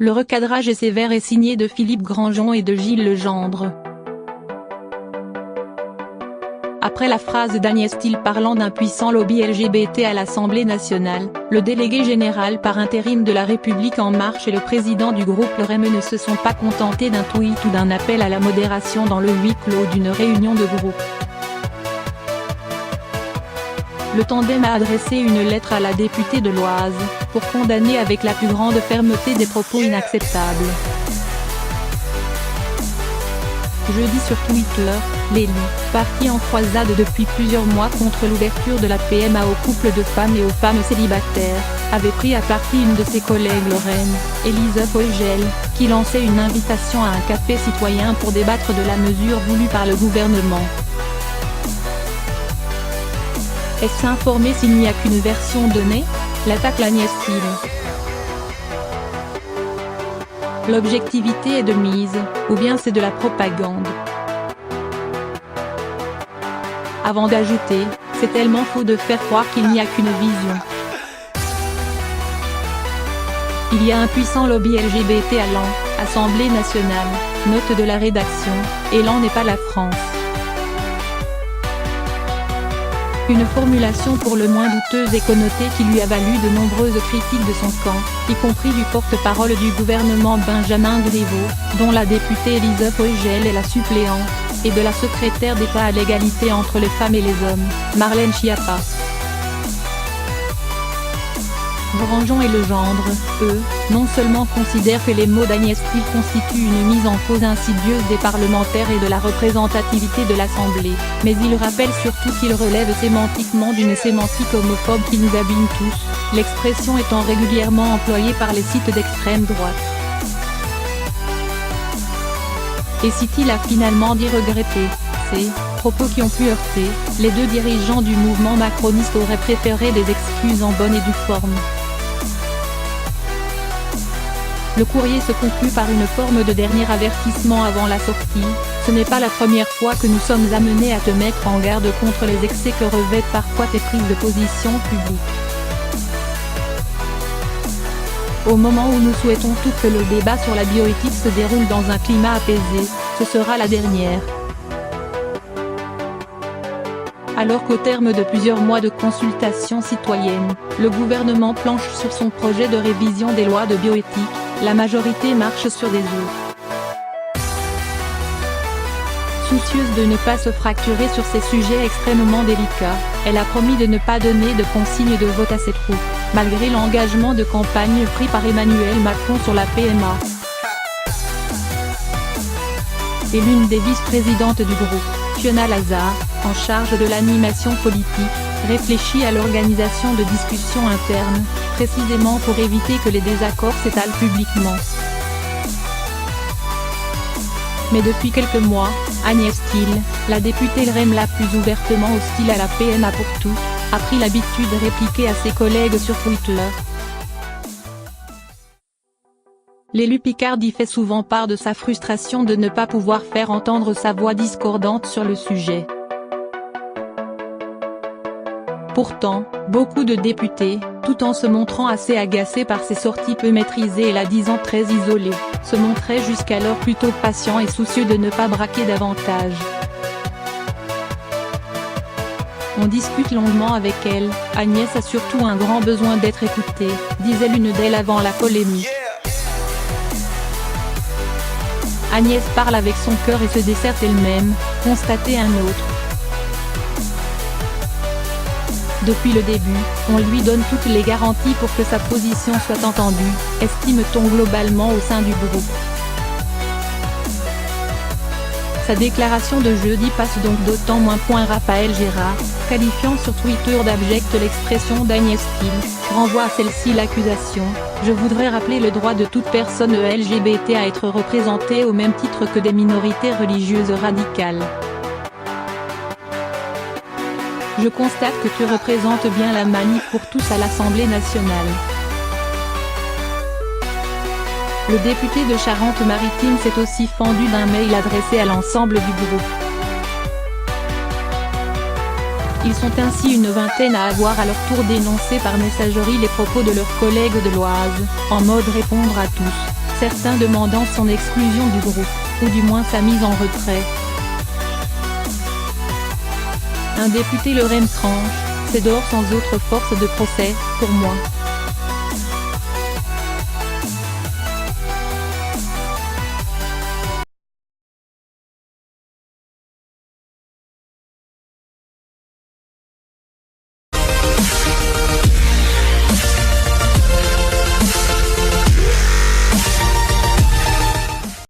Le recadrage est sévère et signé de Philippe Grandjean et de Gilles Legendre. Après la phrase d'Agnès Thill parlant d'un puissant lobby LGBT à l'Assemblée nationale, le délégué général par intérim de La République En Marche et le président du groupe Le REM ne se sont pas contentés d'un tweet ou d'un appel à la modération dans le huis clos d'une réunion de groupe. Le tandem a adressé une lettre à la députée de l'Oise, pour condamner avec la plus grande fermeté des propos inacceptables. Jeudi sur Twitter, l'élu, parti en croisade depuis plusieurs mois contre l'ouverture de la PMA aux couples de femmes et aux femmes célibataires, avait pris à partie une de ses collègues lorraine, Élise Foegel, qui lançait une invitation à un café citoyen pour débattre de la mesure voulue par le gouvernement. Est-ce informer s'il n'y a qu'une version donnée? L'attaque l'Agnès Thill. L'objectivité est de mise, ou bien c'est de la propagande. Avant d'ajouter, c'est tellement faux de faire croire qu'il n'y a qu'une vision. Il y a un puissant lobby LGBT à l'an, Assemblée nationale, note de la rédaction, et l'an n'est pas la France. Une formulation pour le moins douteuse et connotée qui lui a valu de nombreuses critiques de son camp, y compris du porte-parole du gouvernement Benjamin Griveaux, dont la députée Élise Foegel est la suppléante, et de la secrétaire d'État à l'égalité entre les femmes et les hommes, Marlène Schiappa. Grandjean et Legendre, eux, non seulement considèrent que les mots d'Agnès Thill constituent une mise en cause insidieuse des parlementaires et de la représentativité de l'Assemblée, mais ils rappellent surtout qu'ils relèvent sémantiquement d'une sémantique homophobe qui nous abîme tous, l'expression étant régulièrement employée par les sites d'extrême droite. Et si Thill a finalement dit regretter ces propos qui ont pu heurter, les deux dirigeants du mouvement macroniste auraient préféré des excuses en bonne et due forme. Le courrier se conclut par une forme de dernier avertissement avant la sortie: ce n'est pas la première fois que nous sommes amenés à te mettre en garde contre les excès que revêtent parfois tes prises de position publiques. Au moment où nous souhaitons tous que le débat sur la bioéthique se déroule dans un climat apaisé, ce sera la dernière. Alors qu'au terme de plusieurs mois de consultations citoyennes, le gouvernement planche sur son projet de révision des lois de bioéthique, la majorité marche sur des œufs. Soucieuse de ne pas se fracturer sur ces sujets extrêmement délicats, elle a promis de ne pas donner de consignes de vote à ses troupes, malgré l'engagement de campagne pris par Emmanuel Macron sur la PMA. Et l'une des vice-présidentes du groupe, Fiona Lazar, en charge de l'animation politique, réfléchit à l'organisation de discussions internes, précisément pour éviter que les désaccords s'étalent publiquement. Mais depuis quelques mois, Agnès Thill, la députée LREM la plus ouvertement hostile à la PMA pour tout, a pris l'habitude de répliquer à ses collègues sur Twitter. L'élu Picard y fait souvent part de sa frustration de ne pas pouvoir faire entendre sa voix discordante sur le sujet. Pourtant, beaucoup de députés, tout en se montrant assez agacés par ses sorties peu maîtrisées et la disant très isolée, se montraient jusqu'alors plutôt patients et soucieux de ne pas braquer davantage. On discute longuement avec elle, Agnès a surtout un grand besoin d'être écoutée, disait l'une d'elles avant la polémique. Agnès parle avec son cœur et se desserte elle-même, constatait un autre. Depuis le début, on lui donne toutes les garanties pour que sa position soit entendue, estime-t-on globalement au sein du groupe. Sa déclaration de jeudi passe donc d'autant moins. Raphaël Gérard, qualifiant sur Twitter d'abjecte l'expression d'Agnès Thill, renvoie à celle-ci l'accusation: je voudrais rappeler le droit de toute personne LGBT à être représentée au même titre que des minorités religieuses radicales. Je constate que tu représentes bien la manif pour tous à l'Assemblée nationale. Le député de Charente-Maritime s'est aussi fendu d'un mail adressé à l'ensemble du groupe. Ils sont ainsi une vingtaine à avoir à leur tour dénoncé par messagerie les propos de leurs collègues de l'Oise, en mode répondre à tous. certains demandant son exclusion du groupe, ou du moins sa mise en retrait. Un député le REM tranche, c'est dehors sans autre force de procès, pour moi.